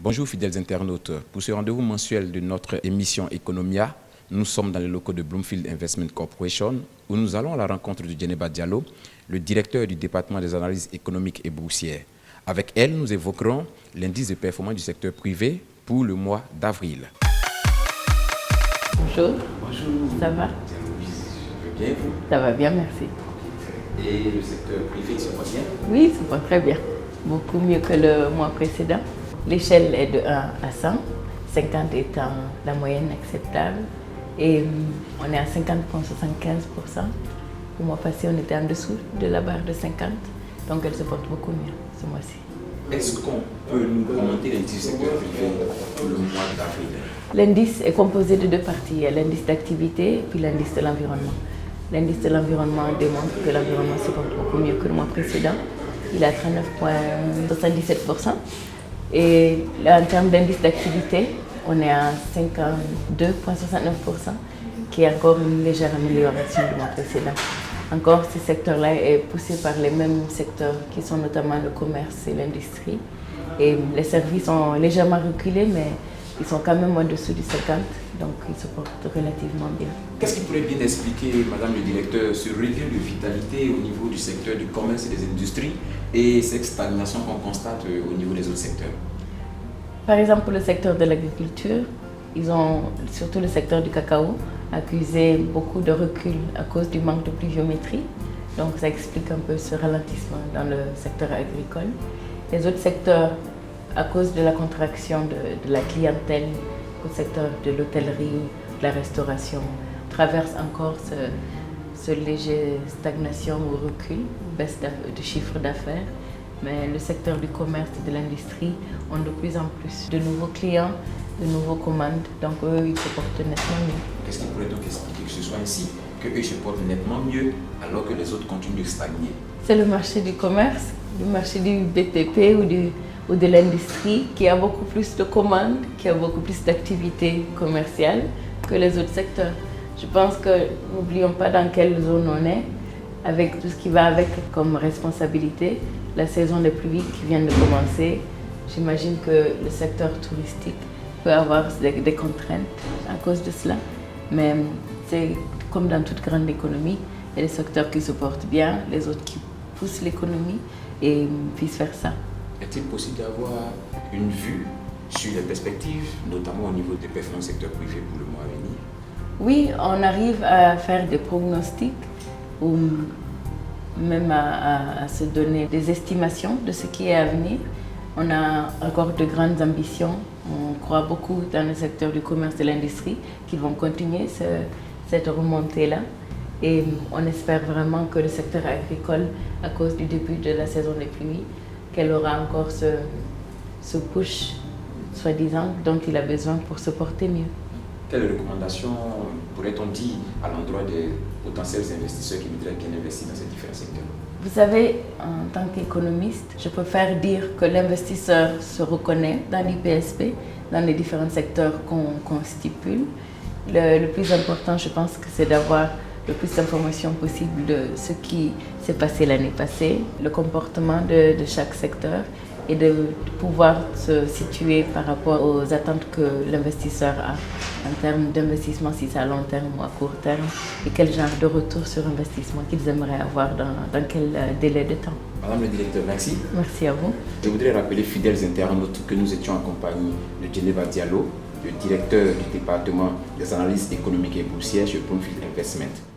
Bonjour fidèles internautes, pour ce rendez-vous mensuel de notre émission Economia, nous sommes dans les locaux de Bloomfield Investment Corporation où nous allons à la rencontre de Djeneba Diallo, le directeur du département des analyses économiques et boursières. Avec elle, nous évoquerons l'indice de performance du secteur privé pour le mois d'avril. Bonjour. Bonjour. Ça va? Je vais bien, vous? Ça va bien, merci. Et le secteur privé se porte bien? Oui, ça va très bien. Beaucoup mieux que le mois précédent. L'échelle est de 1 à 100, 50 étant la moyenne acceptable. Et on est à 50,75%. Le mois passé, on était en dessous de la barre de 50. Donc elle se porte beaucoup mieux ce mois-ci. Est-ce qu'on peut nous commenter l'indice du secteur privé pour le mois d'avril? L'indice est composé de deux parties. Il y a l'indice d'activité et puis l'indice de l'environnement. L'indice de l'environnement démontre que l'environnement se porte beaucoup mieux que le mois précédent. Il est à 39,77%. Et là, en termes d'indice d'activité, on est à 52,69%, qui est encore une légère amélioration du mois précédent. Encore, ce secteur-là est poussé par les mêmes secteurs qui sont notamment le commerce et l'industrie. Et les services ont légèrement reculé, mais ils sont quand même au-dessous du 50, donc ils se portent relativement bien. Qu'est-ce qui pourrait bien expliquer, Madame le Directeur, ce regain de vitalité au niveau du secteur du commerce et des industries et cette stagnation qu'on constate au niveau des autres secteurs? Par exemple, pour le secteur de l'agriculture, ils ont, surtout le secteur du cacao, accusé beaucoup de recul à cause du manque de pluviométrie. Donc ça explique un peu ce ralentissement dans le secteur agricole. Les autres secteurs, à cause de la contraction de la clientèle au secteur de l'hôtellerie, de la restauration, traversent encore ce léger stagnation ou recul, baisse de chiffre d'affaires. Mais le secteur du commerce et de l'industrie ont de plus en plus de nouveaux clients, de nouveaux commandes, donc eux, ils se portent nettement mieux. Qu'est-ce qui pourrait donc expliquer que ce soit ainsi, qu'eux se portent nettement mieux alors que les autres continuent de stagner? C'est le marché du commerce, le marché du BTP ou de l'industrie qui a beaucoup plus de commandes, qui a beaucoup plus d'activités commerciales que les autres secteurs. Je pense que n'oublions pas dans quelle zone on est, avec tout ce qui va avec comme responsabilité. La saison des pluies qui vient de commencer, j'imagine que le secteur touristique peut avoir des contraintes à cause de cela. Mais c'est comme dans toute grande économie, il y a des secteurs qui se portent bien, les autres qui poussent l'économie et vice-versa. Est-il possible d'avoir une vue sur les perspectives, notamment au niveau des performances secteur privé pour le mois à venir? Oui, on arrive à faire des pronostics ou même à se donner des estimations de ce qui est à venir. On a encore de grandes ambitions. On croit beaucoup dans le secteur du commerce et de l'industrie qu'ils vont continuer cette remontée-là. Et on espère vraiment que le secteur agricole, à cause du début de la saison des pluies, qu'elle aura encore ce push, soi-disant, dont il a besoin pour se porter mieux. Quelles recommandations pourrait-on dire à l'endroit des potentiels investisseurs qui voudraient bien investir dans ces différents secteurs? Vous savez, en tant qu'économiste, je préfère dire que l'investisseur se reconnaît dans l'IPSP, dans les différents secteurs qu'on stipule. Le plus important, je pense que c'est d'avoir le plus d'informations possible de ce qui s'est passé l'année passée, le comportement de chaque secteur et de pouvoir se situer par rapport aux attentes que l'investisseur a en termes d'investissement, si c'est à long terme ou à court terme, et quel genre de retour sur investissement qu'ils aimeraient avoir dans quel délai de temps. Madame le Directeur, merci. Merci à vous. Je voudrais rappeler, fidèles internautes, que nous étions en compagnie de Djeneba Diallo, le directeur du département des analyses économiques et boursières chez Bloomfield Investment.